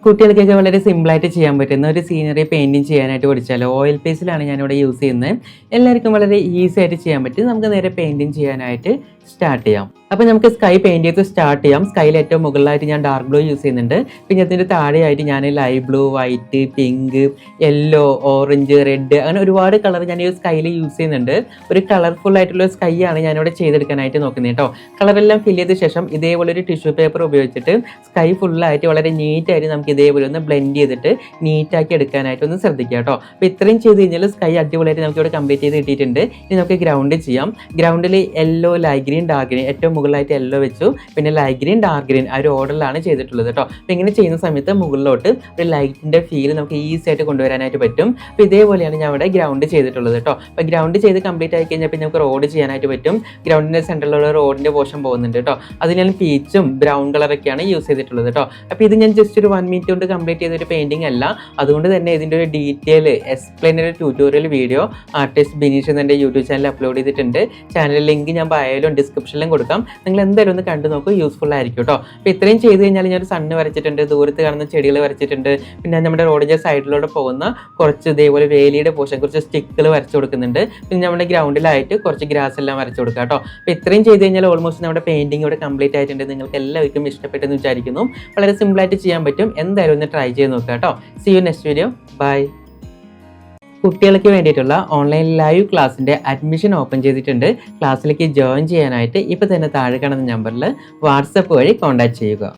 കുട്ടികൾക്കൊക്കെ വളരെ സിമ്പിളായിട്ട് ചെയ്യാൻ പറ്റുന്ന ഒരു സീനറി പെയിൻറ്റിങ് ചെയ്യാനായിട്ട് പഠിച്ചാലോ. ഓയിൽ പേസ്റ്റിലാണ് ഞാനിവിടെ യൂസ് ചെയ്യുന്നത്. എല്ലാവർക്കും വളരെ ഈസി ആയിട്ട് ചെയ്യാൻ പറ്റും. നമുക്ക് നേരെ പെയിൻറ്റിങ് ചെയ്യാനായിട്ട് സ്റ്റാർട്ട് ചെയ്യാം. അപ്പോൾ നമുക്ക് സ്കൈ പെയിൻറ്റ് ചെയ്ത് സ്റ്റാർട്ട് ചെയ്യാം. സ്കൈയിൽ ഏറ്റവും മുകളിലായിട്ട് ഞാൻ ഡാർക്ക് ബ്ലൂ യൂസ് ചെയ്യുന്നുണ്ട്. പിന്നെ അതിൻ്റെ താഴെയായിട്ട് ഞാൻ light blue, white, pink, yellow, orange, red അങ്ങനെ ഒരുപാട് കളർ ഞാൻ ഈ സ്കൈയിൽ യൂസ് ചെയ്യുന്നുണ്ട്. ഒരു കളർഫുൾ ആയിട്ടുള്ള സ്കൈ ആണ് ഞാനിവിടെ ചെയ്തെടുക്കാനായിട്ട് നോക്കുന്നത് കേട്ടോ. കളറെല്ലാം ഫില്ല് ചെയ്ത ശേഷം ഇതേപോലെ ഒരു ടിഷ്യൂ പേപ്പർ ഉപയോഗിച്ചിട്ട് സ്കൈ ഫുള്ളായിട്ട് വളരെ നീറ്റായിട്ട് നമുക്ക് ഇതേപോലെ ഒന്ന് ബ്ലെൻഡ് ചെയ്തിട്ട് നീറ്റാക്കി എടുക്കാനായിട്ട് ഒന്ന് ശ്രദ്ധിക്കുക കേട്ടോ. അപ്പോൾ ഇത്രയും ചെയ്ത് കഴിഞ്ഞാൽ സ്കൈ അടിപൊളിയായിട്ട് നമുക്ക് ഇവിടെ കംപ്ലീറ്റ് ചെയ്ത് കിട്ടിയിട്ടുണ്ട്. ഇനി നമുക്ക് ഗ്രൗണ്ട് ചെയ്യാം. ഗ്രൗണ്ടിൽ yellow, light green, dark green, ഏറ്റവും മുകളിലായിട്ട് യെല്ലോ വെച്ചു, പിന്നെ ലൈറ്റ് ഗ്രീൻ, ഡാർക്ക് ഗ്രീൻ ആ ഒരു ഓർഡറിലാണ് ചെയ്തിട്ടുള്ളത് കേട്ടോ. അപ്പോൾ ഇങ്ങനെ ചെയ്യുന്ന സമയത്ത് മുകളിലോട്ട് ഒരു ലൈറ്റിൻ്റെ ഫീൽ നമുക്ക് ഈസി ആയിട്ട് കൊണ്ടുവരാനായിട്ട് പറ്റും. അപ്പോൾ ഇതേപോലെയാണ് ഞാൻ ഇവിടെ ഗ്രൗണ്ട് ചെയ്തിട്ടുള്ളത് കേട്ടോ. അപ്പോൾ ഗ്രൗണ്ട് ചെയ്ത് കംപ്ലീറ്റ് ആയി കഴിഞ്ഞാൽ പിന്നെ നമുക്ക് റോഡ് ചെയ്യാനായിട്ട് പറ്റും. ഗ്രൗണ്ടിൻ്റെ സെൻറ്ററിലുള്ള റോഡിൻ്റെ പോർഷൻ പോകുന്നുണ്ട് കേട്ടോ. അതിൽ ഞാൻ പീച്ചും ബ്രൗൺ കളറൊക്കെയാണ് യൂസ് ചെയ്തിട്ടുള്ളത് കേട്ടോ. അപ്പോൾ ഇത് ഞാൻ ജസ്റ്റ് ഒരു 1 മിനിറ്റ് കൊണ്ട് കംപ്ലീറ്റ് ചെയ്തൊരു പെയിൻറ്റിംഗ് അല്ല. അതുകൊണ്ട് തന്നെ ഇതിൻ്റെ ഒരു ഡീറ്റെയിൽ എക്സ്പ്ലെയിൻ ഒരു ട്യൂട്ടോറിയൽ വീഡിയോ ആർട്ടിസ്റ്റ് ബിനീഷ് എന്നെ യൂട്യൂബ് ചാനൽ അപ്ലോഡ് ചെയ്തിട്ടുണ്ട്. ചാനൽ ലിങ്ക് ഞാൻ ബയോയിലും ഡിസ്ക്രിപ്ഷനിലും കൊടുക്കാം. നിങ്ങൾ എന്തായാലും ഒന്ന് കണ്ടു നോക്കൂ, യൂസ്ഫുൾ ആയിരിക്കും കേട്ടോ. അപ്പോൾ ഇത്രയും ചെയ്ത് കഴിഞ്ഞാൽ ഞാൻ ഒരു സണ്ണ് വരച്ചിട്ടുണ്ട്, ദൂരത്ത് കാണുന്ന ചെടികൾ വരച്ചിട്ടുണ്ട്, പിന്നെ നമ്മുടെ റോഡിൻ്റെ സൈഡിലൂടെ പോകുന്ന കുറച്ച് ഇതേപോലെ വേലിയുടെ പോർഷൻ കുറച്ച് സ്റ്റിക്കുകൾ വരച്ചു കൊടുക്കുന്നുണ്ട്. പിന്നെ നമ്മുടെ ഗ്രൗണ്ടിലായിട്ട് കുറച്ച് ഗ്രാസ് എല്ലാം വരച്ചു കൊടുക്കുക കേട്ടോ. അപ്പോൾ ഇത്രയും ചെയ്ത് കഴിഞ്ഞാൽ ഓൾമോസ്റ്റ് നമ്മുടെ പെയിൻറ്റിംഗ് ഇവിടെ കംപ്ലീറ്റ് ആയിട്ടുണ്ട്. നിങ്ങൾക്ക് എല്ലാവർക്കും ഇഷ്ടപ്പെട്ടെന്ന് വിചാരിക്കുന്നു. വളരെ സിമ്പിളായിട്ട് ചെയ്യാൻ പറ്റും. എന്തായാലും ഒന്ന് ട്രൈ ചെയ്ത് നോക്കുക കേട്ടോ. See you next video. Bye. കുട്ടികൾക്ക് വേണ്ടിയിട്ടുള്ള ഓൺലൈൻ ലൈവ് ക്ലാസ്സിൻ്റെ അഡ്മിഷൻ ഓപ്പൺ ചെയ്തിട്ടുണ്ട്. ക്ലാസ്സിലേക്ക് ജോയിൻ ചെയ്യാനായിട്ട് ഇപ്പോൾ തന്നെ താഴെ കാണുന്ന നമ്പറിൽ വാട്സപ്പ് വഴി കോൺടാക്ട് ചെയ്യുക.